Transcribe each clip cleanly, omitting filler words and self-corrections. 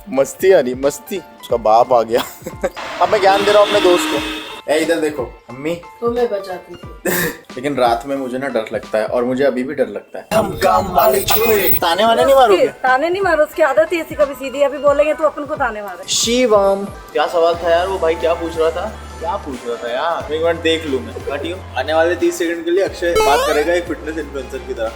मस्ती आ रही, मस्ती। उसका बाप आ गया। अब मैं ज्ञान दे रहा हूँ अपने दोस्त को। ए इधर देखो अम्मी, तो मैं बचाती थी। लेकिन रात में मुझे ना डर लगता है, और मुझे अभी भी डर लगता है। हम काम वाले छोरे, ताने वाने नहीं मारोगे? ताने नहीं मारो, उसकी आदत ही ऐसी, कभी सीधी अभी बोलेंगे तो अपन को ताने मारे। शिवम, क्या सवाल था यार? वो भाई क्या पूछ रहा था? क्या पूछ रहा था यार? एक मिनट देख लूं मैं। हटियो। आने वाले 30 सेकंड के लिए अक्षय बात करेगा एक फिटनेस इन्फ्लुएंसर की तरह।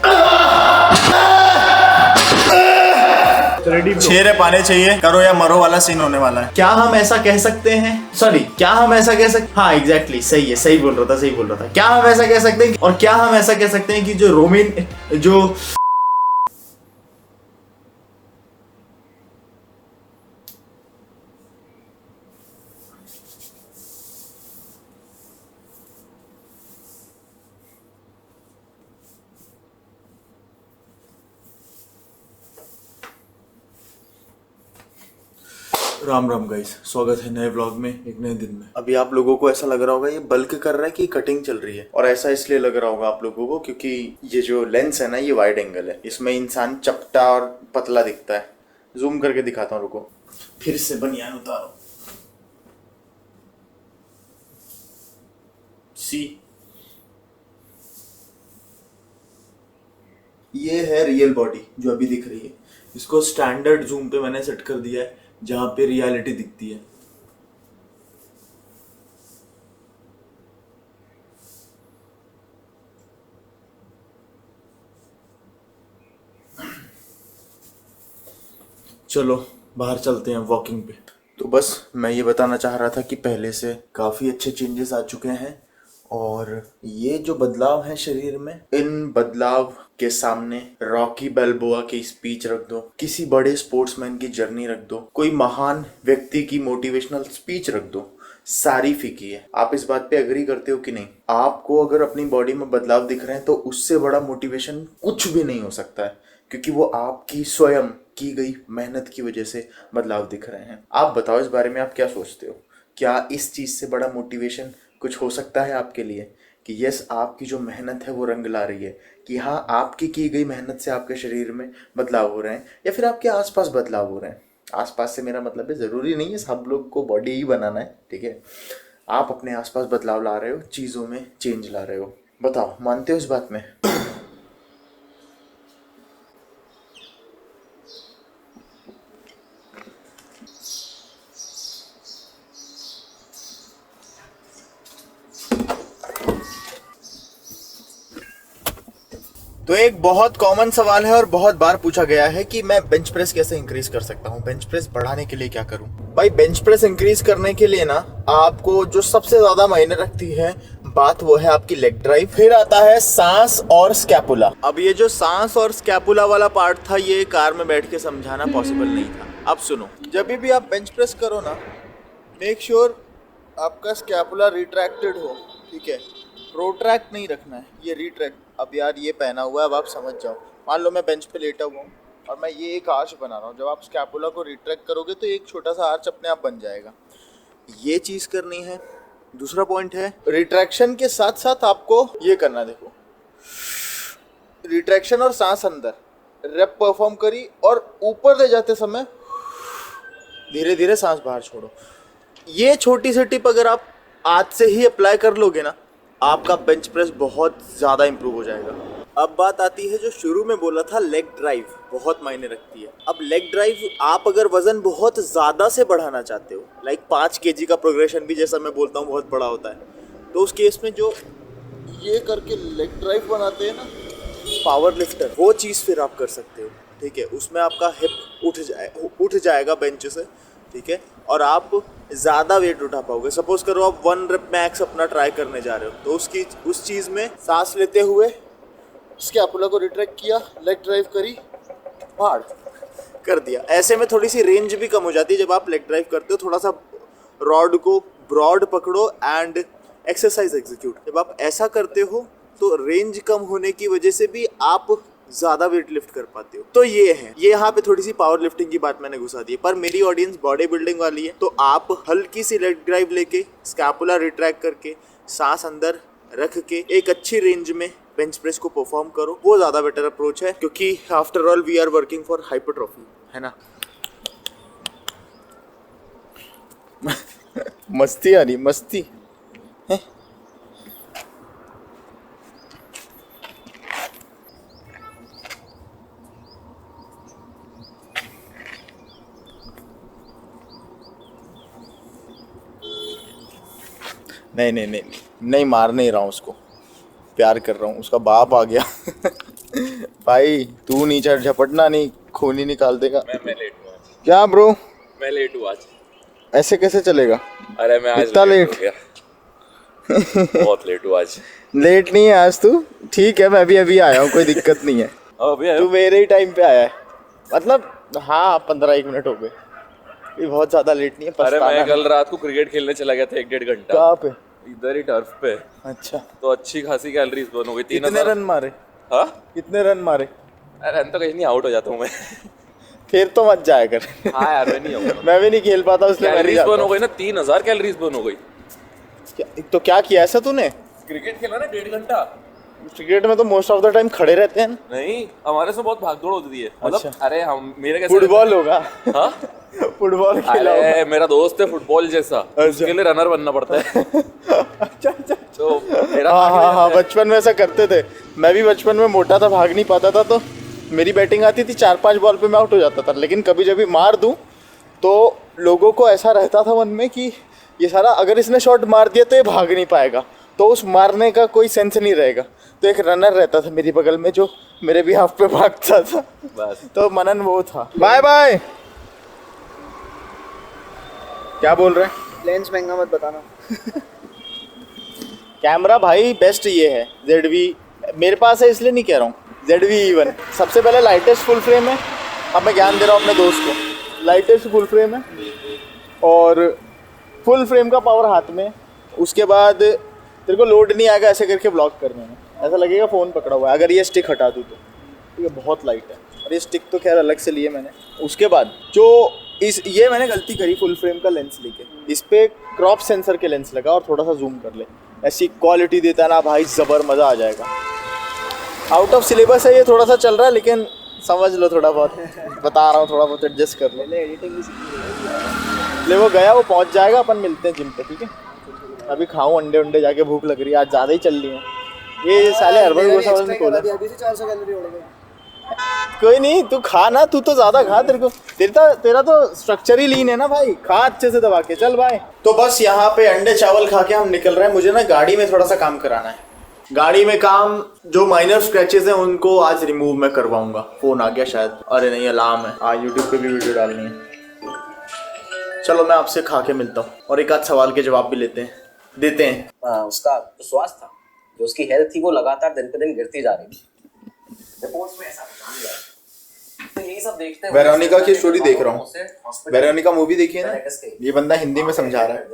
छेरे पाने चाहिए, करो या मरो वाला सीन होने वाला है। क्या हम ऐसा कह सकते हैं, सॉरी क्या हम ऐसा कह सकते, हाँ एग्जैक्टली सही है, सही बोल रहा था। क्या हम ऐसा कह सकते हैं, और क्या हम ऐसा कह सकते हैं कि जो रोमिन जो राम राम गाइस, स्वागत है नए व्लॉग में, एक नए दिन में। अभी आप लोगों को ऐसा लग रहा होगा ये बल्क कर रहा है कि कटिंग चल रही है, और ऐसा इसलिए लग रहा होगा आप लोगों को क्योंकि ये जो लेंस है ना, ये वाइड एंगल है, इसमें इंसान चपटा और पतला दिखता है। जूम करके दिखाता हूँ, रुको। फिर से बनियान उतारो। सी, ये है रियल बॉडी जो अभी दिख रही है। इसको स्टैंडर्ड जूम पे मैंने सेट कर दिया है, जहां पे रियलिटी दिखती है। चलो बाहर चलते हैं वॉकिंग पे। तो बस मैं ये बताना चाह रहा था कि पहले से काफ़ी अच्छे चेंजेस आ चुके हैं, और ये जो बदलाव है शरीर में, इन बदलाव के सामने रॉकी बैल्बोआ की स्पीच रख दो, किसी बड़े स्पोर्ट्समैन की जर्नी रख दो, कोई महान व्यक्ति की मोटिवेशनल स्पीच रख दो, सारी फीकी है। आप इस बात पे अग्री करते हो कि नहीं? आपको अगर अपनी बॉडी में बदलाव दिख रहे हैं तो उससे बड़ा मोटिवेशन कुछ भी नहीं हो सकता है, क्योंकि वो आपकी स्वयं की गई मेहनत की वजह से बदलाव दिख रहे हैं। आप बताओ इस बारे में आप क्या सोचते हो? क्या इस चीज से बड़ा मोटिवेशन कुछ हो सकता है आपके लिए, कि यस आपकी जो मेहनत है वो रंग ला रही है, कि हाँ आपकी की गई मेहनत से आपके शरीर में बदलाव हो रहे हैं, या फिर आपके आसपास बदलाव हो रहे हैं? आसपास से मेरा मतलब है ज़रूरी नहीं है सब लोग को बॉडी ही बनाना है, ठीक है? आप अपने आसपास बदलाव ला रहे हो, चीज़ों में चेंज ला रहे हो। बताओ, मानते हो इस बात में? तो एक बहुत कॉमन सवाल है और बहुत बार पूछा गया है कि मैं बेंच प्रेस कैसे इंक्रीज कर सकता हूँ, बेंच प्रेस बढ़ाने के लिए क्या करूँ? भाई बेंच प्रेस इंक्रीज करने के लिए ना, आपको जो सबसे ज्यादा मायने रखती है बात, वो है आपकी लेग ड्राइव। फिर आता है सांस और स्कैपुला। अब ये जो सांस और स्कैपुला वाला पार्ट था, ये कार में बैठ के समझाना पॉसिबल नहीं था। अब सुनो, जब भी आप बेंच प्रेस करो ना, मेक श्योर आपका स्कैपुला रिट्रैक्टेड हो, ठीक है? प्रोट्रैक्ट नहीं रखना है, ये रिट्रैक्ट। अब यार ये पहना हुआ है, अब आप समझ जाओ। मान लो मैं बेंच पे लेटा हुआ हूँ और मैं ये एक आर्च बना रहा हूँ। जब आप स्कैपुला को रिट्रैक्ट करोगे तो एक छोटा सा आर्च अपने आप बन जाएगा। ये चीज़ करनी है। दूसरा पॉइंट है, रिट्रैक्शन के साथ साथ आपको ये करना, देखो, रिट्रैक्शन और सांस अंदर रेप परफॉर्म करी, और ऊपर ले जाते समय धीरे धीरे सांस बाहर छोड़ो। ये छोटी सी टिप अगर आप आज से ही अप्लाई कर लोगे ना, आपका बेंच प्रेस बहुत ज़्यादा इंप्रूव हो जाएगा। अब बात आती है जो शुरू में बोला था, लेग ड्राइव बहुत मायने रखती है। अब लेग ड्राइव, आप अगर वजन बहुत ज़्यादा से बढ़ाना चाहते हो, लाइक 5 kg का प्रोग्रेशन भी जैसा मैं बोलता हूँ बहुत बड़ा होता है, तो उस केस में जो ये करके लेग ड्राइव बनाते हैं ना पावर लिफ्टर, वो चीज़ फिर आप कर सकते हो, ठीक है? उसमें आपका हिप उठ जाएगा बेंच से, ठीक है? और आप ज़्यादा वेट उठा पाओगे। सपोज करो आप 1 rep मैक्स अपना ट्राई करने जा रहे हो, तो उस चीज़ में सांस लेते हुए स्कैपुला को रिट्रैक्ट किया, लेग ड्राइव करी, हार्ड कर दिया। ऐसे में थोड़ी सी रेंज भी कम हो जाती है। जब आप लेग ड्राइव करते हो, थोड़ा सा रॉड को ब्रॉड पकड़ो एंड एक्सरसाइज एग्जीक्यूट। जब आप ऐसा करते हो तो रेंज कम होने की वजह से भी आप ज़्यादा वेट लिफ्ट कर पाते हो। तो ये है, ये यहाँ पे थोड़ी सी पावर लिफ्टिंग की बात मैंने घुसा दी है, पर मेरी ऑडियंस बॉडी बिल्डिंग वाली है, तो आप हल्की सी लेग ड्राइव लेके, स्कैपुला रिट्रैक्ट करके, सांस अंदर रख के एक अच्छी रेंज में बेंच प्रेस को परफॉर्म करो। वो ज़्यादा बेटर अप्रोच है, क्योंकि after all we are working for hypertrophy, है ना? मस्ती आ रही, मस्ती है। नहीं नहीं नहीं नहीं, मार नहीं रहा हूँ उसको, प्यार कर रहा हूँ। उसका बाप आ गया भाई तू नीचे झपटना नहीं, खून ही निकाल देगा। मैं लेट हूँ आज। क्या ब्रो? मैं लेट हूँ आज। ऐसे कैसे चलेगा? अरे मैं आज इतना लेट लेट? हो गया। बहुत लेट हूँ आज। लेट नहीं है आज तू, ठीक है, मैं भी अभी आया हूँ, कोई दिक्कत नहीं है। अभी आया तू हूँ। मेरे ही टाइम पे आया है, मतलब हाँ 15-1 मिनट हो गए, ये बहुत ज्यादा लेट नहीं है। अरे पछताना मैं नहीं। कल रात को क्रिकेट खेलने चला गया था 1-1.5 घंटा। कहाँ पे? इधर ही टर्फ पे। अच्छा, तो अच्छी खासी कैलोरीज बर्न हो गई। कितने रन मारे? हाँ? कितने रन मारे? अरे रन तो कहीं नहीं, आउट हो जाता हूँ मैं। फिर तो मत जाया कर हाँ यार मैं नहीं आऊंगा। मैं भी नहीं खेल पाता इसलिए मैं नहीं कैलोरीज बर्न जाता। हो गई ना, 3000 कैलोरीज बर्न हो गई। तो क्या किया ऐसा तूने? क्रिकेट खेला ना 1.5 घंटा। क्रिकेट में तो मोस्ट ऑफ द टाइम खड़े रहते हैं ना। नहीं, हमारे से बहुत भागदौड़ होती है। मतलब अच्छा। अरे हम मेरे कैसे फुटबॉल होगा। हाँ? फुटबॉल खेला होगा। अरे मेरा दोस्त है फुटबॉल जैसा, उसके लिए रनर बनना पड़ता है। अच्छा अच्छा। तो मेरा हाँ हाँ हाँ, बचपन में ऐसा करते थे। मैं भी बचपन में मोटा था, भाग नहीं पाता था, तो मेरी बैटिंग आती थी, 4-5 बॉल पे मैं आउट हो जाता था। लेकिन कभी जब भी मार दूं तो लोगों को ऐसा रहता था मन में कि ये सारा अगर इसने शॉट मार दिया तो ये भाग नहीं पाएगा, तो उस मारने का कोई सेंस नहीं रहेगा। तो एक रनर रहता था मेरी बगल में जो मेरे भी हाफ पे भागता था, बस। तो मनन वो था। Bye bye. क्या बोल रहे हैं? लेंस महंगा मत बताना। कैमरा भाई बेस्ट ये है ZV, मेरे पास है इसलिए नहीं कह रहा हूँ, ZV-E1 सबसे पहले लाइटेस्ट फुल फ्रेम है। अब मैं ज्ञान दे रहा हूँ अपने दोस्त को, लाइटेस्ट फुल फ्रेम है और फुल फ्रेम का पावर हाथ में। उसके बाद तेरे को लोड नहीं आएगा ऐसे करके ब्लॉक करने में, ऐसा लगेगा फ़ोन पकड़ा हुआ है अगर ये स्टिक हटा दूँ तो। ठीक है, बहुत लाइट है और ये स्टिक तो खैर अलग से लिए मैंने। उसके बाद जो ये मैंने गलती करी फुल फ्रेम का लेंस लेके, इस पे क्रॉप सेंसर के लेंस लगा और थोड़ा सा जूम कर ले, ऐसी क्वालिटी देता है ना भाई, ज़बर मज़ा आ जाएगा। आउट ऑफ सिलेबस है ये, थोड़ा सा चल रहा है लेकिन समझ लो, थोड़ा बहुत बता रहा हूँ, थोड़ा बहुत एडजस्ट कर लो। पहले एडिटिंग भी सीखनी ले वो गया, वो पहुँच जाएगा, अपन मिलते हैं जिम पे, ठीक है? अभी खाऊं अंडे जाके, भूख लग रही है, आज ज़्यादा ही चल रही है ये साले हर्बल गोसावल ने खोला। अभी से 400 कैलोरी उड़ गए। कोई नहीं, तू खा ना, तू तो ज्यादा खा, तेरा तो स्ट्रक्चर ही लीन है ना भाई, खा अच्छे से दबा के, चल भाई। तो बस यहाँ पे अंडे चावल खा के हम निकल रहे हैं। मुझे ना गाड़ी में थोड़ा सा काम कराना है, गाड़ी में काम, जो माइनर स्क्रैचेस हैं उनको आज रिमूव मैं करवाऊंगा। फोन आ गया शायद, अरे नहीं अलार्म है, आज यूट्यूब पे भी वीडियो डालनी है। चलो मैं आपसे खा के मिलता हूँ और एक आध सवाल के जवाब भी देते हैं। उसका जो स्वास्थ्य था, जो उसकी हेल्थ थी, वो लगातार दिन पे दिन गिरती जा रही थी। रिपोर्ट्स में ऐसा बताया गया है। तो यही सब देखते हैं। वेरोनिका की स्टोरी देख रहा हूँ, हॉस्पिटल वेरोनिका मूवी देखी है ना, ये बंदा हिंदी में समझा रहा है,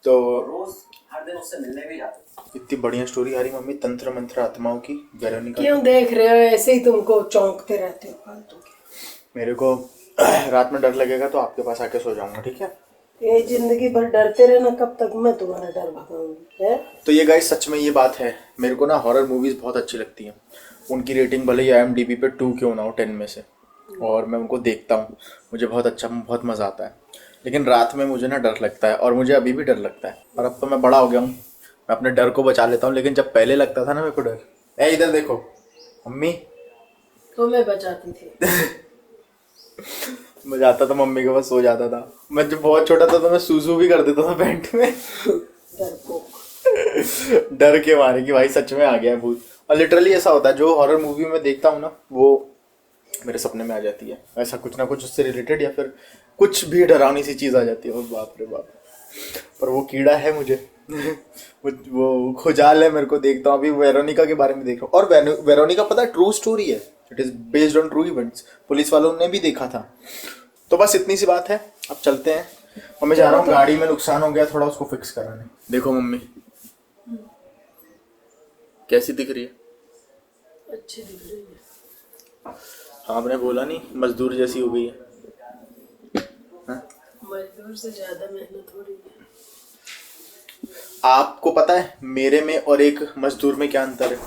तो रोज हर दिन उससे मिलने भी जाते थे। इतनी बढ़िया स्टोरी आ रही मम्मी, तंत्र मंत्र आत्माओं की, वेरोनिका। क्यों देख रहे हो ऐसे ही, तुमको चौंकते रहते हो फालतू के। मेरे को रात में डर लगेगा तो आपके पास आके सो जाऊंगा, ठीक है? ये जिंदगी भर डरते रहना, कब तक मैं तुम्हारा डर भगाऊंगी है? तो ये गाइस सच में ये बात है, मेरे को ना हॉरर मूवीज बहुत अच्छी लगती हैं। उनकी रेटिंग भले ही IMDb पे 2 क्यों ना हो 10 में से, और मैं उनको देखता हूँ, मुझे बहुत मज़ा आता है। लेकिन रात में मुझे ना डर लगता है, और मुझे अभी भी डर लगता है, और अब तो मैं बड़ा हो गया हूँ, मैं अपने डर को बचा लेता हूँ। लेकिन जब पहले लगता था ना मेरे को डर, इधर देखो मम्मी, तो मैं बचाती थी। मैं जाता था मम्मी के पास, सो जाता था। मैं जब बहुत छोटा था तो मैं सूसू भी कर देता था पैंट में डर के मारे कि भाई सच में आ गया है भूत। और लिटरली ऐसा होता है, जो हॉरर मूवी में देखता हूँ ना वो मेरे सपने में आ जाती है, ऐसा कुछ ना कुछ उससे रिलेटेड, या फिर कुछ भी डरावनी सी चीज़ आ जाती है। और बाप रे बाप, पर वो कीड़ा है मुझे वो खुजाल है मेरे को, देखता हूँ। अभी वेरोनिका के बारे में देख रहा हूँ, और वेरोनिका पता है ट्रू स्टोरी है, it is based on true events, police वालों ने भी देखा था। तो बस इतनी सी बात है, अब चलते हैं। और मैं जा रहा हूँ, गाड़ी में नुकसान हो गया थोड़ा, उसको फिक्स कराने। देखो मम्मी कैसी दिख रही है? अच्छी दिख रही है। आपने बोला नहीं मजदूर जैसी हो गई है, हाँ? मजदूर से ज्यादा मेहनत हो रही है। आपको पता है मेरे में और एक मजदूर में क्या अंतर है?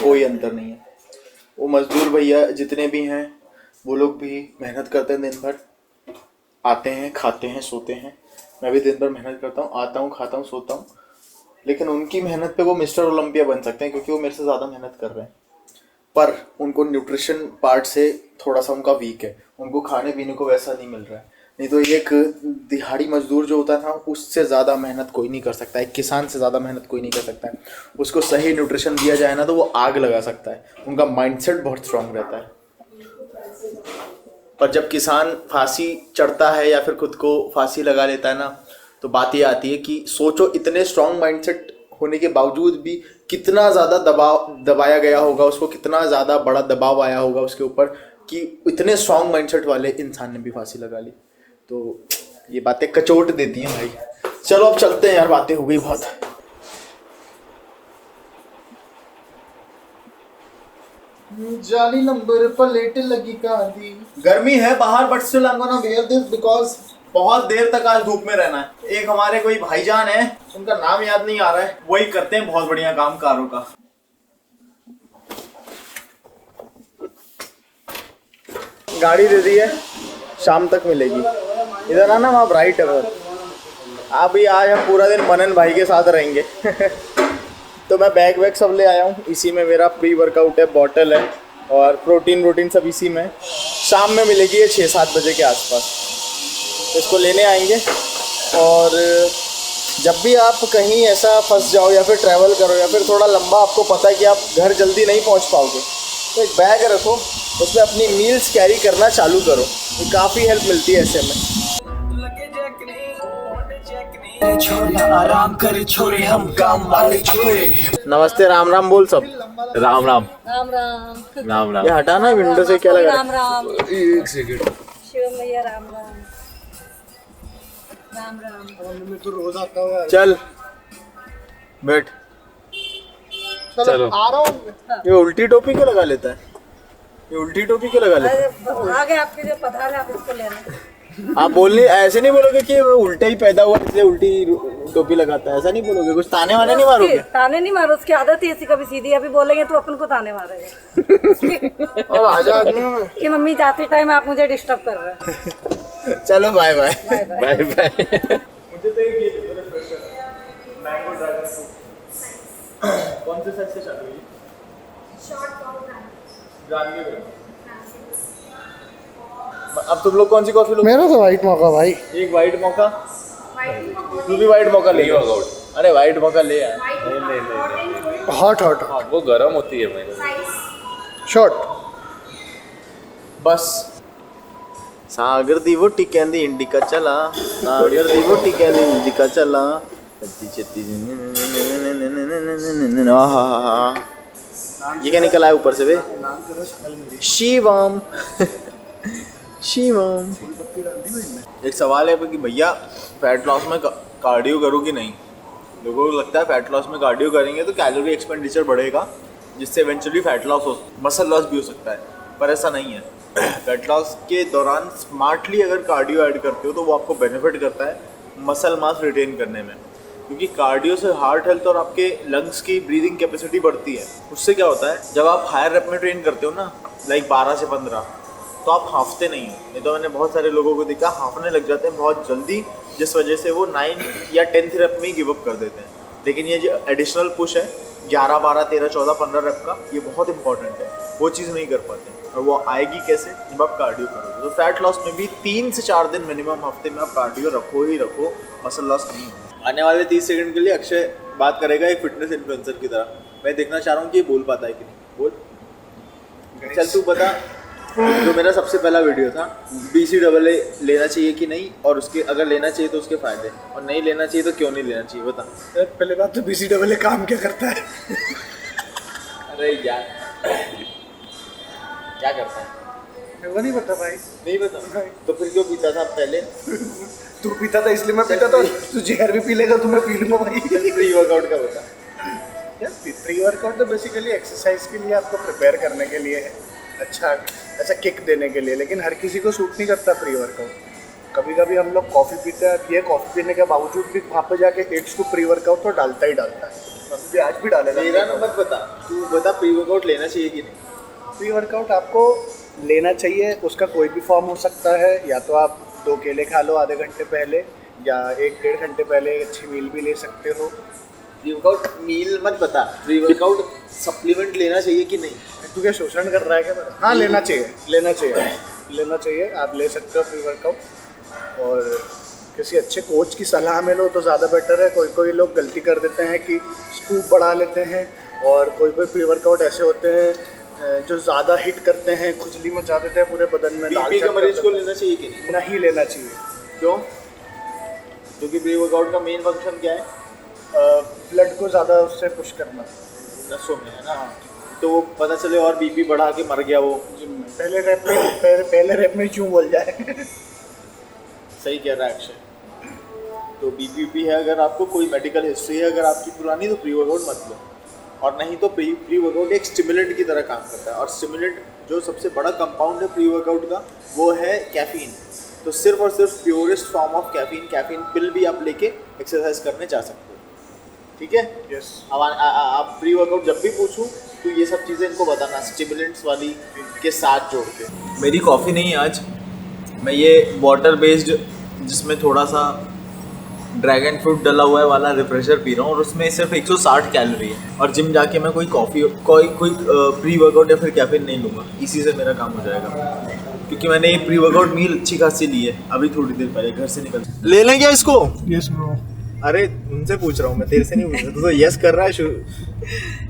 कोई अंतर नहीं है। वो मजदूर भैया जितने भी हैं वो लोग भी मेहनत करते हैं दिन भर, आते हैं, खाते हैं, सोते हैं, मैं भी दिन भर मेहनत करता हूँ, आता हूँ, खाता हूँ, सोता हूँ, लेकिन उनकी मेहनत पे वो मिस्टर ओलंपिया बन सकते हैं क्योंकि वो मेरे से ज़्यादा मेहनत कर रहे हैं। पर उनको न्यूट्रिशन पार्ट से थोड़ा सा उनका वीक है, उनको खाने पीने को वैसा नहीं मिल रहा है। नहीं तो एक दिहाड़ी मजदूर जो होता है ना, उससे ज़्यादा मेहनत कोई नहीं कर सकता है, एक किसान से ज़्यादा मेहनत कोई नहीं कर सकता है। उसको सही न्यूट्रिशन दिया जाए ना तो वो आग लगा सकता है, उनका माइंडसेट बहुत स्ट्रांग रहता है। पर जब किसान फांसी चढ़ता है या फिर खुद को फांसी लगा लेता है ना, तो बात ये आती है कि सोचो इतने स्ट्रांग माइंडसेट होने के बावजूद भी कितना ज़्यादा दबाया गया होगा उसको, कितना ज़्यादा बड़ा दबाव आया होगा उसके ऊपर कि इतने स्ट्रांग माइंडसेट वाले इंसान ने भी फांसी लगा ली। तो ये बातें कचोट देती हैं भाई। चलो अब चलते हैं यार, बातें हो गई बहुत। जाली नंबर प्लेट लगी कांदी। गर्मी है बाहर but still I am gonna wear this because बहुत देर तक आज धूप में रहना है। एक हमारे कोई भाईजान है, उनका नाम याद नहीं आ रहा है, वही करते हैं बहुत बढ़िया काम कारों का। गाड़ी दे दी है, शाम तक मिलेगी। इधर आना, आप राइट है वो। आप ही आज हम पूरा दिन मनन भाई के साथ रहेंगे। तो मैं बैग वैग सब ले आया हूँ, इसी में मेरा प्री वर्कआउट है, बॉटल है और प्रोटीन सब इसी में। शाम में मिलेगी ये 6-7 बजे के आसपास, तो इसको लेने आएंगे। और जब भी आप कहीं ऐसा फंस जाओ या फिर ट्रैवल करो या फिर थोड़ा लंबा आपको पता है कि आप घर जल्दी नहीं पहुँच पाओगे, तो एक बैग रखो, उसमें अपनी मील्स कैरी करना चालू करो, ये काफ़ी हेल्प मिलती है ऐसे में। आराम करे छोरे हम काम वाले छोरे। नमस्ते, राम राम बोल सब। राम राम राम राम। राम राम। ये हटाना विंडो से, क्या लगा राम राम। एक सेकंड। शिव मैया राम राम। राम राम। मैं तो रोज आता हूँ। चल बैठ। चलो आ रहा हूँ। ये उल्टी टोपी क्यों लगा लेता है? ये उल्टी टोपी क्यों लगा लेता है? अरे आ गए आपके जो पधार है, आप इसको लेना। आप बोलने ऐसे नहीं बोलोगे कि वो उल्टा ही पैदा हुआ इसलिए उल्टी टोपी लगाता है, ऐसा नहीं बोलोगे? कुछ ताने वाने नहीं मारोगे? ताने नहीं मारो, उसकी आदत है ऐसी, कभी सीधी अभी बोलेंगे तो अपन को ताने मारेगा। अब आजा कि मम्मी जाते टाइम आप मुझे डिस्टर्ब कर रहे हैं। चलो bye bye. Bye bye. Bye bye. मुझे तो एक ये मैंगो ड्रैगन फ्रूट। कौन से साइज से चालू है? जान के अब तुम लोग कौन सी कॉफी लो? मेरा तो वाइट मौका भाई। एक वाइट मौका, तू भी वाइट मौका ले। अरे वाइट मौका ले यार। हॉट हॉट हाँ, वो गर्म होती है मेरे। शॉर्ट। बस सागर दी वोटी कहंदी इंडिका चला, सागर दी वोटी कहंदी इंडिका चला, चत्ती चत्ती। ये क्या निकला है ऊपर से बे? शिवम। शिवम। एक सवाल है कि भैया फैट लॉस में कार्डियो करो कि नहीं? लोगों को लगता है फैट लॉस में कार्डियो करेंगे तो कैलोरी एक्सपेंडिचर बढ़ेगा, जिससे इवेंचुअली फैट लॉस हो, मसल लॉस भी हो सकता है, पर ऐसा नहीं है। फैट लॉस के दौरान स्मार्टली अगर कार्डियो ऐड करते हो तो वो आपको बेनिफिट करता है मसल मास रिटेन करने में, क्योंकि कार्डियो से हार्ट हेल्थ और आपके लंग्स की ब्रीदिंग कैपेसिटी बढ़ती है। उससे क्या होता है, जब आप हायर रेप में ट्रेन करते हो ना, लाइक 12 से 15, तो आप हांफते नहीं हो। नहीं तो मैंने बहुत सारे लोगों को देखा हांफने लग जाते हैं बहुत जल्दी, जिस वजह से वो 9 या 10th रेप में ही गिव अप कर देते हैं। लेकिन ये जो एडिशनल पुश है 11, 12, 13, 14, 15 रेप का, ये बहुत इंपॉर्टेंट है, वो चीज़ नहीं कर पाते। और वो आएगी कैसे? जब आप कार्डियो करोगे। तो फैट लॉस में भी 3 से 4 दिन मिनिमम हफ्ते में आप कार्डियो रखो ही रखो, मसल लॉस नहीं होगा। आने वाले 30 सेकंड के लिए अक्षय बात करेगा एक फिटनेस इन्फ्लुएंसर की तरह। मैं देखना चाह रहा हूँ कि ये बोल पाता है कि नहीं। बोल। चल तू बता, जो मेरा सबसे पहला वीडियो था, BCAA लेना चाहिए कि नहीं, और उसके अगर लेना चाहिए तो उसके फायदे, और नहीं लेना चाहिए तो क्यों नहीं लेना चाहिए, बता। पहले बात तो BCAA काम क्या करता है? अरे यार क्या करता है? वो नहीं पता भाई। नहीं पता? तो फिर क्यों पीता था पहले? तू पीता था इसलिए मैं पीता था। तू जहर भी पी लेगा तो मैं पी लूंगा भाई। प्री वर्कआउट का बता। यार प्री वर्कआउट तो बेसिकली एक्सरसाइज के लिए, आपको प्रिपेयर करने के लिए है, अच्छा किक देने के लिए। लेकिन हर किसी को सूट नहीं करता प्री वर्कआउट। कभी कभी हम लोग कॉफ़ी पीते हैं, ये कॉफ़ी पीने के बावजूद भी वहाँ पे जाके एड्स को प्री वर्कआउट तो डालता ही डालता है। अभी आज भी डालेगा। मेरा नंबर बता, तू बता प्री वर्कआउट लेना चाहिए कि नहीं? प्री वर्कआउट आपको लेना चाहिए। उसका कोई भी फॉर्म हो सकता है, या तो आप 2 केले खा लो आधे घंटे पहले, या 1-1.5 घंटे पहले एक अच्छी मील भी ले सकते हो। प्री वर्कआउट मील मत बता, प्री वर्कआउट सप्लीमेंट लेना चाहिए कि नहीं? तू क्या शोषण कर रहा है क्या मेरा? हाँ, लेना चाहिए, आप ले सकते हो प्री वर्कआउट। और किसी अच्छे कोच की सलाह में लो तो ज़्यादा बेटर है। कोई लोग गलती कर देते हैं कि स्कूप बढ़ा लेते हैं, और कोई प्री वर्कआउट ऐसे होते हैं जो ज़्यादा हिट करते हैं, खुजली मचा देते हैं पूरे बदन में। बीपी के मरीज को लेना चाहिए कि नहीं? नहीं लेना चाहिए। क्यों? क्योंकि प्री वर्कआउट का मेन फंक्शन क्या है? ब्लड को ज़्यादा उससे पुश करना नसों में, है ना? तो वो पता चले और बीपी बढ़ा के मर गया वो जिम में। पहले रैप में क्यों बोल जाए। सही कह रहा है अक्षय। तो बीपी है, अगर आपको कोई मेडिकल हिस्ट्री है अगर आपकी पुरानी, तो प्री वर्कआउट मत लो। और नहीं तो प्री वर्कआउट एक स्टिमुलेंट की तरह काम करता है, और स्टिमुलेंट जो सबसे बड़ा कंपाउंड है प्री वर्कआउट का वो है कैफीन। तो सिर्फ और सिर्फ प्योरेस्ट फॉर्म ऑफ कैफीन पिल भी आप लेके एक्सरसाइज करने जा सकते हो, ठीक है? यस। अब आप प्री वर्कआउट जब भी पूछूं तो ये सब चीज़ें इनको बताना, स्टिमुलेंट्स वाली के साथ जोड़ के। मेरी कॉफ़ी नहीं है आज, मैं ये वाटर बेस्ड जिसमें थोड़ा सा ड्रैगन फ्रूट डला हुआ है वाला रिफ्रेशर पी रहा हूँ, और उसमें सिर्फ 160 कैलोरी है। और जिम जाके मैं कोई प्री वर्कआउट या फिर कैफीन नहीं लूँगा, इसी से मेरा काम हो जाएगा। क्योंकि मैंने ये प्री वर्कआउट मील अच्छी खासी ली है अभी थोड़ी देर पहले घर से निकल। ले लें क्या इसको? Yes bro. अरे उनसे पूछ रहा हूँ मैं, तेरे से नहीं पूछ रहा। तू तो यस कर रहा है शुरू,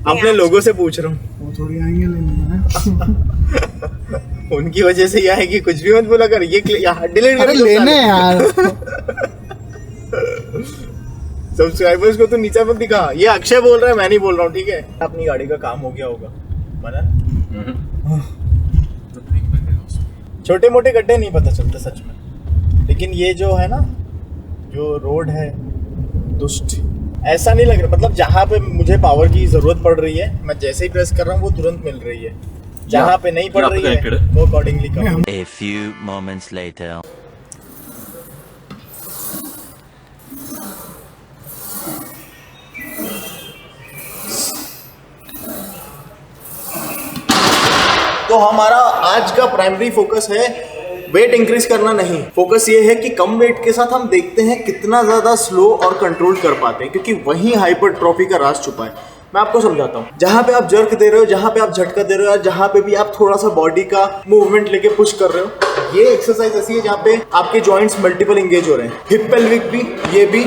अपने लोगों से पूछ रहा हूँ। वो थोड़ी आएंगे लेने। उनकी वजह से यह है कि कुछ भी मत बोला कर, ये डिलीट कर लेने यार। सब्सक्राइबर्स को तो नीचे मत दिखा। ये अक्षय बोल रहा है, मैं नहीं बोल रहा हूँ, ठीक है? अपनी गाड़ी का काम हो गया होगा मना। छोटे मोटे गड्ढे नहीं पता चलते सच में, लेकिन ये जो है ना, जो रोड है दुष्ट, ऐसा नहीं लग रहा। मतलब जहाँ पे मुझे पावर की जरूरत पड़ रही है, मैं जैसे ही प्रेस कर रहा हूँ वो तुरंत मिल रही है। जहाँ पे नहीं पड़ रही है वो accordingly come. A few moments later. तो हमारा आज का प्राइमरी फोकस है वेट इंक्रीज करना नहीं। फोकस ये है कि कम वेट के साथ हम देखते हैं कितना ज़्यादा स्लो और कंट्रोल कर पाते हैं, क्योंकि वहीं हाइपरट्रॉफी का राज छुपा है। मैं आपको समझाता हूँ। जहाँ पे आप जर्क दे रहे हो, जहाँ पे आप झटका दे रहे हो, या जहाँ पे भी आप थोड़ा सा बॉडी का मूवमेंट लेके पुश कर रहे हो, ये एक्सरसाइज ऐसी है जहाँ पे आपके जॉइंट्स मल्टीपल इंगेज हो रहे हैं। हिप पेल्विक भी, ये भी,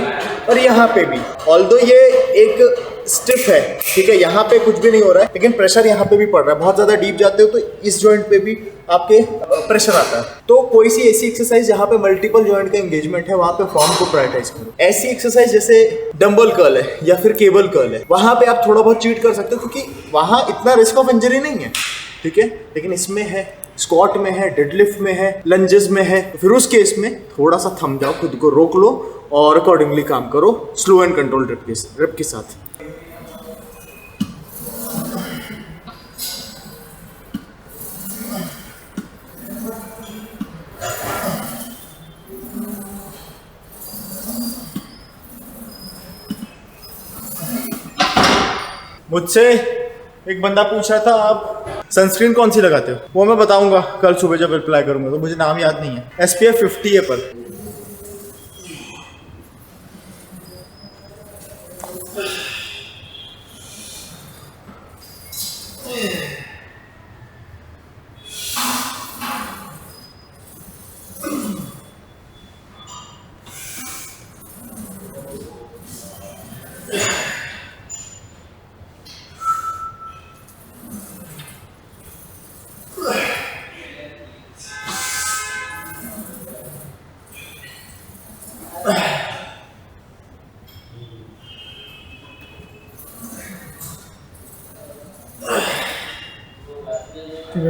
और यहाँ पे भी। ऑल्दो ये एक स्टिफ है, ठीक है, यहाँ पे कुछ भी नहीं हो रहा है, लेकिन प्रेशर यहाँ पे भी पड़ रहा है। बहुत ज्यादा डीप जाते हो तो इस जॉइंट पे भी आपके प्रेशर आता है। तो कोई सी ऐसी एक्सरसाइज जहाँ पे मल्टीपल जॉइंट का एंगेजमेंट है, वहाँ पे फॉर्म को प्रायोरिटाइज करो। ऐसी एक्सरसाइज जैसे डंबल कर्ल है या फिर केबल कर्ल है, वहाँ पे आप थोड़ा बहुत चीट कर सकते हो, क्योंकि वहाँ इतना रिस्क ऑफ इंजरी नहीं है, ठीक है। लेकिन इसमें है, स्क्वाट में है, डेडलिफ्ट में है, लंजेस में है, फिर उस केस में थोड़ा सा थम जाओ, खुद को रोक लो और अकॉर्डिंगली काम करो, स्लो एंड कंट्रोल रिप के साथ। मुझसे एक बंदा पूछ रहा था आप सनस्क्रीन कौन सी लगाते हो, वो मैं बताऊंगा कल सुबह जब रिप्लाई करूंगा, तो मुझे नाम याद नहीं है। SPF 50 है पर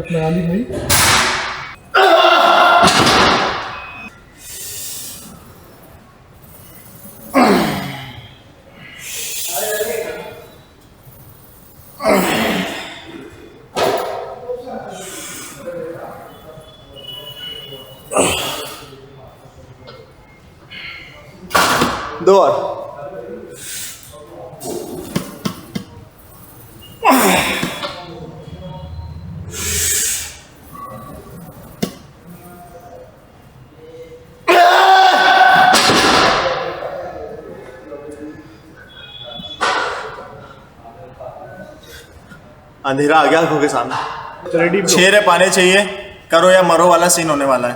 लगा ली भाई। दो और अंधेरा आ गया आंखों के सामने। रेडी 6 रैप आने चाहिए, करो या मरो वाला सीन होने वाला है,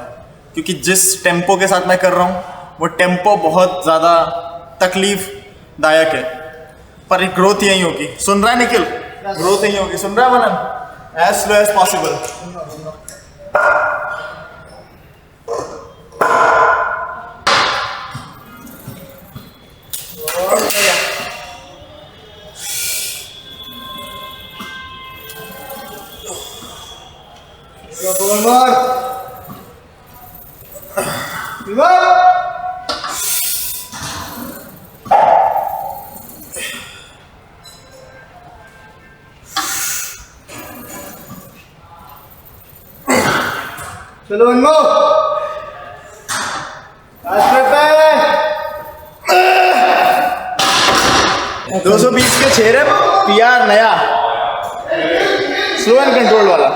क्योंकि जिस टेम्पो के साथ मैं कर रहा हूँ वो टेम्पो बहुत ज़्यादा तकलीफदायक है, पर ग्रोथ यही होगी। सुन रहा है निखिल? ग्रोथ यही होगी, सुन रहा है Manan? As slow as possible. चलो अनमो, 220 के 6 रैप, पीआर नया स्लो एंड कंट्रोल वाला।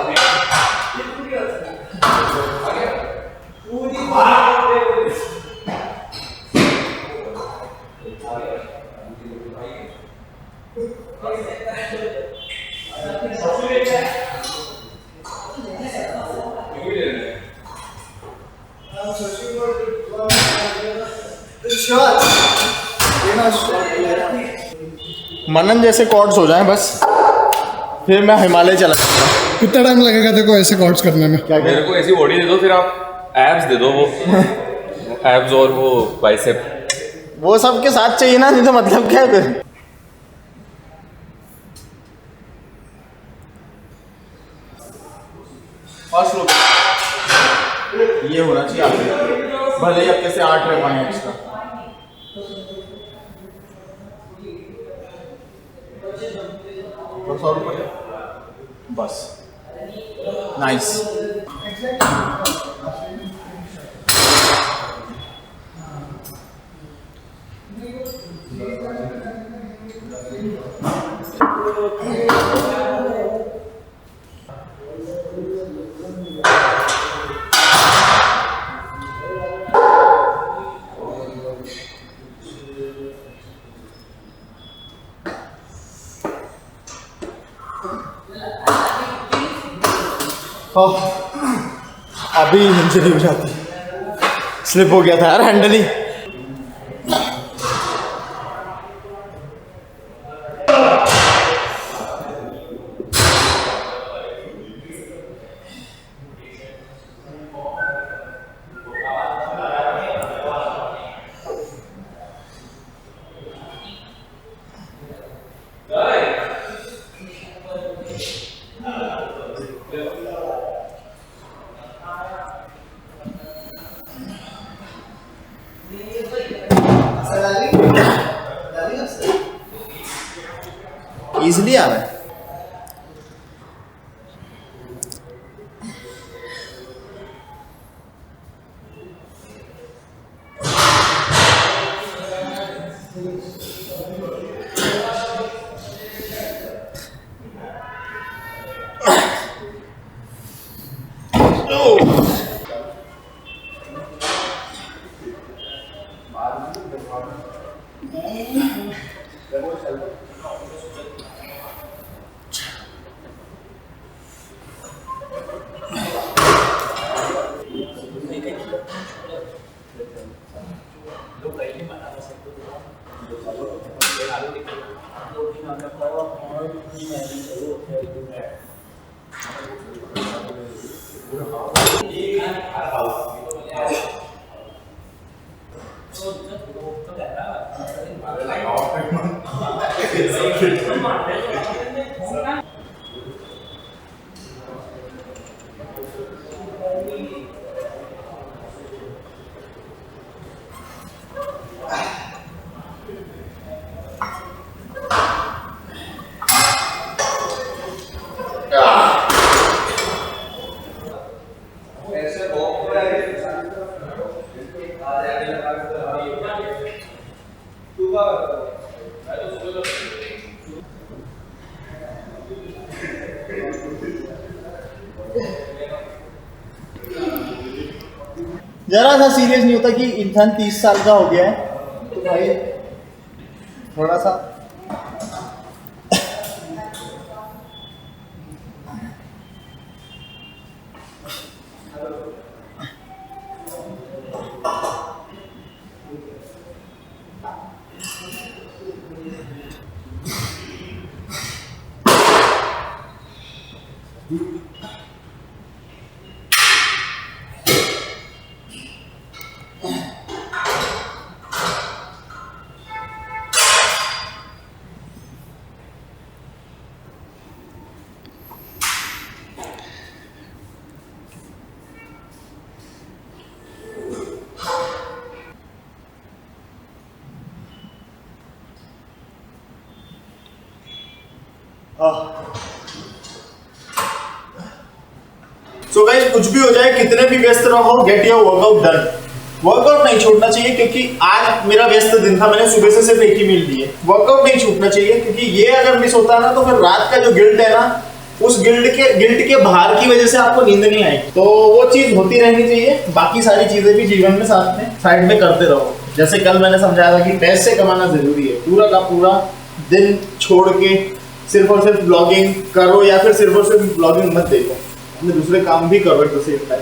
मनन जैसे कॉर्ड्स हो जाएं बस, फिर मैं हिमालय चला जाऊंगा। कितना टाइम लगेगा देखो ऐसे कॉर्ड्स करने में? मेरे को ऐसी बॉडी दे दो, फिर आप एब्स दे दो, वो एब्स और वो बाइसेप। वो सबके साथ चाहिए ना, नहीं तो मतलब क्या है फिर? ये होना चाहिए आपके, भले ही आपके से 8 रैप आए एक्स्ट्रा। और 100 रुपये बस। नाइस। अभी इंजरी हो जाती, स्लिप हो गया था यार हैंडल ही। इजली आ रहा है। जरा सा सीरियस नहीं होता कि इंसान 30 साल का हो गया है, तो भाई थोड़ा सा सो गाइस, कुछ भी हो जाए, कितने भी व्यस्त रहो, get your workout done. Workout नहीं छूटना चाहिए, क्योंकि आज मेरा व्यस्त दिन था, मैंने सुबह से सिर्फ एक ही मील दी है। वर्कआउट नहीं छूटना चाहिए, क्योंकि ये अगर मिस होता है ना, तो फिर रात का जो गिल्ट है ना, उस गिल्ट के भार की वजह से आपको नींद नहीं आएगी। तो वो चीज होती रहनी चाहिए। बाकी सारी चीजें भी जीवन में साथ में साइड में करते रहो। जैसे कल मैंने समझाया था कि पैसे कमाना जरूरी है, पूरा का पूरा दिन छोड़ के सिर्फ और सिर्फ ब्लॉगिंग करो, या फिर सिर्फ और सिर्फ ब्लॉगिंग मत देखो, अपने दूसरे काम भी करो एट द सेम टाइम।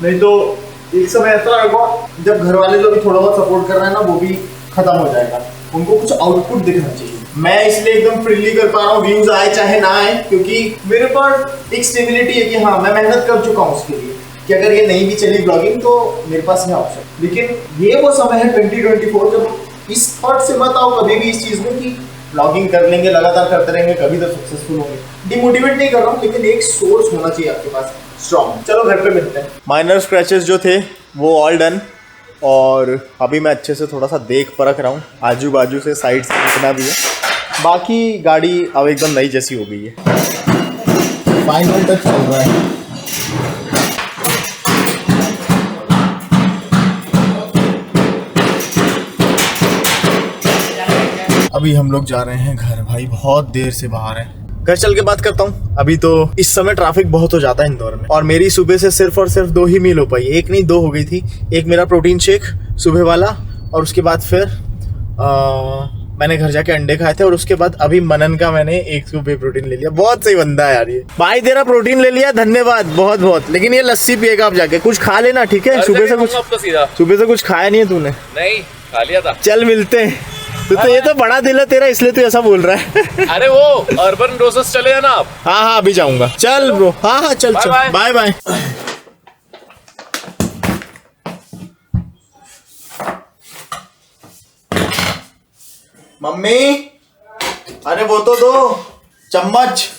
नहीं तो एक समय ऐसा होगा जब घर वाले जो भी थोड़ा बहुत सपोर्ट कर रहे हैं ना, वो भी खत्म हो जाएगा। उनको कुछ आउटपुट दिखना चाहिए। मैं इसलिए एकदम फ्रीली कर पा रहा हूँ, व्यूज आए चाहे ना आए, क्योंकि मेरे पास एक स्टेबिलिटी है कि हाँ, मैं मेहनत कर चुका हूँ उसके लिए, कि अगर ये नहीं भी चली ब्लॉगिंग तो मेरे पास है ऑप्शन। लेकिन ये वो समय है 2024, जब इस थॉट से मत आओ कभी भी इस चीज में कि ब्लॉगिंग कर लेंगे, लगातार करते रहेंगे, कभी तो सक्सेसफुल होंगे। डिमोटिवेट नहीं कर रहा हूँ, लेकिन एक सोर्स होना चाहिए आपके पास स्ट्रॉन्ग। चलो घर पे मिलते हैं। माइनर स्क्रैचेस जो थे वो ऑल डन, और अभी मैं अच्छे से थोड़ा सा देख परख रहा हूँ आजू बाजू से, साइड से जितना भी है। बाकी गाड़ी अब एकदम नई जैसी हो गई है। फाइनल टच चल रहा है। अभी हम लोग जा रहे हैं घर। भाई बहुत देर से बाहर है, घर चल के बात करता हूँ। अभी तो इस समय ट्रैफिक बहुत हो जाता है इंदौर में, और मेरी सुबह से सिर्फ और सिर्फ 2 ही मील हो पाई, एक नहीं 2 हो गई थी। एक मेरा प्रोटीन शेक सुबह वाला, और उसके बाद फिर मैंने घर जाके अंडे खाए थे, और उसके बाद अभी मनन का मैंने 1 सुबह प्रोटीन ले लिया। बहुत सही बंदा है यार ये भाई, तेरा प्रोटीन ले लिया, धन्यवाद बहुत बहुत। लेकिन ये लस्सी पिएगा आप जाके, कुछ खा लेना ठीक है। सुबह से कुछ खाया नहीं है तूने? नहीं, खा लिया था। चल मिलते हैं। तो ये तो बड़ा दिल है तेरा, इसलिए तू ऐसा बोल रहा है। अरे वो अर्बन रोसेस चले हैं ना आप? हाँ अभी जाऊंगा। चल ब्रो, हाँ चल चल, बाय बाय। मम्मी, अरे वो तो दो चम्मच।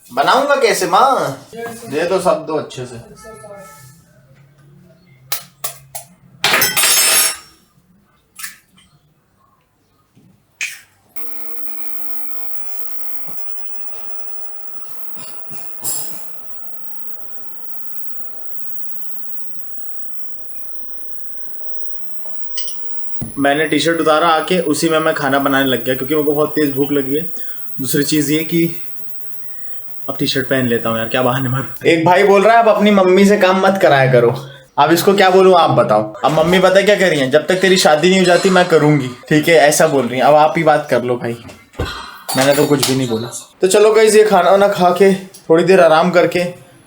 बनाऊंगा कैसे माँ? दे दो, सब दो अच्छे से। मैंने टी शर्ट उतारा आके, उसी में मैं खाना बनाने लग गया, क्योंकि मेरे को बहुत तेज़ भूख लगी है। दूसरी चीज़ ये कि अब टी शर्ट पहन लेता हूँ यार, क्या बहाने मारूं। एक भाई बोल रहा है अब अपनी मम्मी से काम मत कराया करो। अब इसको क्या बोलूँ आप बताओ। अब मम्मी पता क्या कह रही है, जब तक तेरी शादी नहीं हो जाती मैं करूँगी, ठीक है, ऐसा बोल रही है। अब आप ही बात कर लो भाई, मैंने तो कुछ भी नहीं बोला। तो चलो गाइस, ये खाना वाना खा के थोड़ी देर आराम करके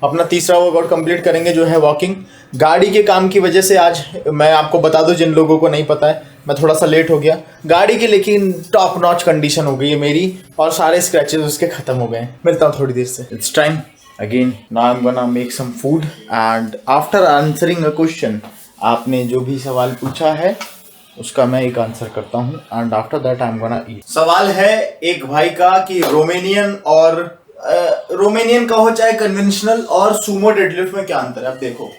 अपना तीसरा वर्कआउट कंप्लीट करेंगे, जो है वॉकिंग। गाड़ी के काम की वजह से आज मैं आपको बता दूं, जिन लोगों को नहीं पता है, मैं थोड़ा सा लेट हो गया गाड़ी की, लेकिन टॉप नॉच कंडीशन हो गई है मेरी, और सारे स्क्रैचेस उसके खत्म हो गए हैं। मिलता हूँ थोड़ी देर से। It's time again, now I am gonna make some food, and after answering a question, आपने जो भी सवाल पूछा है उसका मैं एक आंसर करता हूँ, and after that I am gonna ईट। सवाल है एक भाई का कि रोमेनियन का हो चाहे कन्वेंशनल और सूमो डेडलिफ्ट में क्या अंतर है। अब देखो,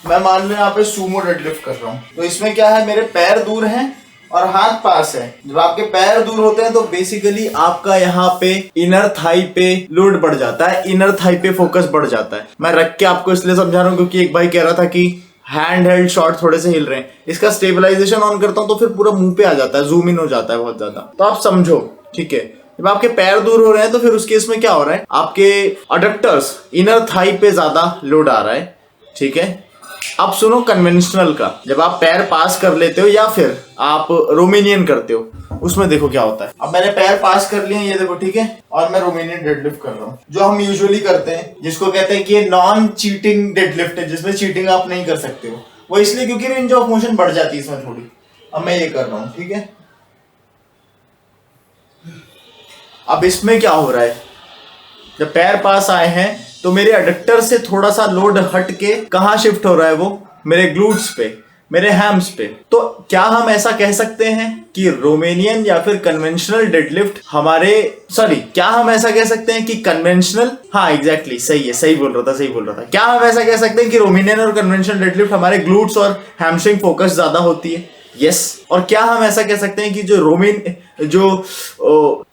मैं मान लो यहाँ पे सूमो डेडलिफ्ट कर रहा हूँ, तो इसमें क्या है, मेरे पैर दूर हैं और हाथ पास है। जब आपके पैर दूर होते हैं तो बेसिकली आपका यहाँ पे इनर थाई पे लोड बढ़ जाता है, इनर थाई पे फोकस बढ़ जाता है। मैं रख के आपको इसलिए समझा रहा हूँ क्योंकि एक भाई कह रहा था कि हैंड हेल्ड शॉट थोड़े से हिल रहे हैं। इसका स्टेबलाइजेशन ऑन करता हूँ तो फिर पूरा मुंह पे आ जाता है, जूम इन हो जाता है बहुत ज्यादा। तो आप समझो, ठीक है। जब आपके पैर दूर हो रहे हैं तो फिर उस केस में क्या हो रहा है, आपके अडक्टर्स इनर थाई पे ज्यादा लोड आ रहा है, ठीक है। अब सुनो कन्वेंशनल का, जब आप पैर पास कर लेते हो या फिर आप रोमेनियन करते हो, उसमें देखो क्या होता है। अब मैंने पैर पास कर लिए, ये देखो, ठीक है, और मैं रोमेनियन डेडलिफ्ट कर रहा हूँ, जो हम यूजुअली करते हैं, जिसको कहते हैं कि ये नॉन चीटिंग डेडलिफ्ट है, जिसमें चीटिंग आप नहीं कर सकते हो। वो इसलिए क्योंकि रेंज ऑफ मोशन बढ़ जाती है इसमें थोड़ी। अब मैं ये कर रहा हूँ, ठीक है। अब इसमें क्या हो रहा है, जब पैर पास आए हैं तो मेरे अडक्टर से थोड़ा सा लोड हट के कहाँ शिफ्ट हो रहा है, वो मेरे ग्लूट्स पे, मेरे हैम्स पे। तो क्या हम ऐसा कह सकते हैं कि रोमेनियन या फिर कन्वेंशनल डेडलिफ्ट क्या हम ऐसा कह सकते हैं कि कन्वेंशनल, हाँ एग्जैक्टली सही है, सही बोल रहा था। क्या हम ऐसा कह सकते हैं कि रोमेनियन और कन्वेंशनल डेडलिफ्ट हमारे ग्लूट्स और हैमस्ट्रिंग फोकस ज्यादा होती है? यस और क्या हम ऐसा कह सकते हैं कि जो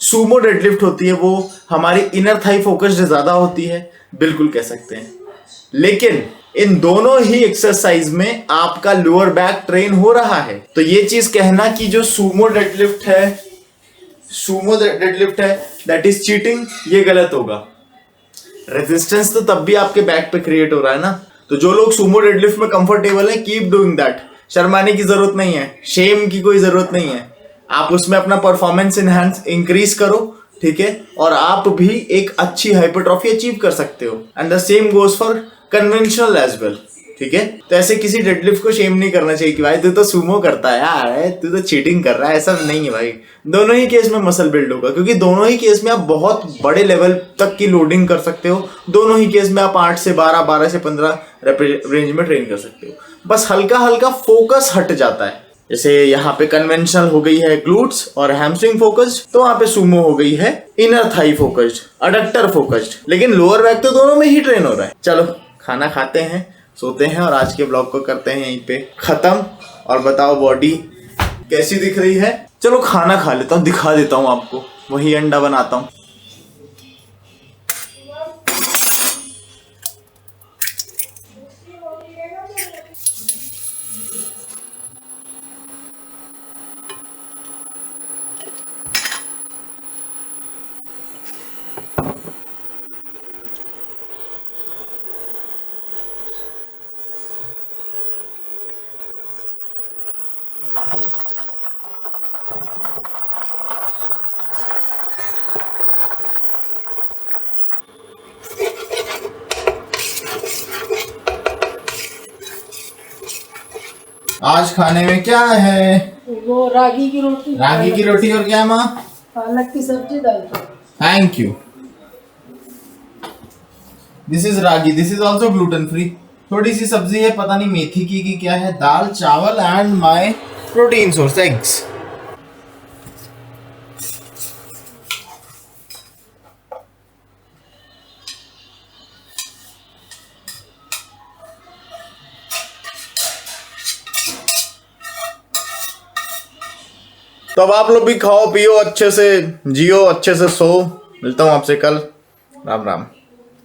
सुमो डेडलिफ्ट होती है वो हमारी इनर थाई फोकस्ड ज्यादा होती है? बिल्कुल कह सकते हैं, लेकिन इन दोनों ही एक्सरसाइज में आपका लोअर बैक ट्रेन हो रहा है। तो ये चीज कहना कि जो सुमो डेडलिफ्ट है दैट इज चीटिंग, ये गलत होगा। रेजिस्टेंस तो तब भी आपके बैक पे क्रिएट हो रहा है ना। तो जो लोग सुमो डेडलिफ्ट में कंफर्टेबल है, कीप डूइंग दैट। शर्माने की जरूरत नहीं है, शेम की कोई जरूरत नहीं है। आप उसमें अपना परफॉर्मेंस इंक्रीज करो, ठीक है, और आप भी एक अच्छी हाइपरट्रॉफी अचीव कर सकते हो। And the same goes for conventional as well, ठीक है। तो ऐसे किसी डेडलिफ्ट को शेम नहीं करना चाहिए कि भाई तू तो सुमो करता है यार, तू तो चीटिंग कर रहा है। ऐसा नहीं है भाई, दोनों ही केस में मसल बिल्ड होगा, क्योंकि दोनों ही केस में आप बहुत बड़े लेवल तक की लोडिंग कर सकते हो। दोनों ही केस में आप 8 से 12, 12 से 15 रेंज में ट्रेन कर सकते हो। बस हल्का हल्का फोकस हट जाता है। जैसे यहाँ पे कन्वेंशनल हो गई है ग्लूट्स और हैमस्ट्रिंग फोकस्ड, तो वहां पे सुमो हो गई है inner thigh focused, adductor focused. लेकिन लोअर बैक तो दोनों में ही ट्रेन हो रहा है। चलो खाना खाते हैं, सोते हैं और आज के ब्लॉग को करते हैं यहीं पे खत्म। और बताओ बॉडी कैसी दिख रही है? चलो खाना खा लेता हूँ, दिखा देता हूँ आपको, वही अंडा बनाता हूँ। आज खाने में क्या है? वो रागी की रोटी। रागी की रोटी और क्या माँ? पालक की सब्जी दाल। Thank you. This is ragi, this is also gluten free. थोड़ी सी सब्जी है, पता नहीं मेथी की क्या है, दाल चावल and my protein source eggs. तो अब आप लोग भी खाओ पियो अच्छे से, जियो अच्छे से, सो। मिलता हूँ आपसे कल। राम राम।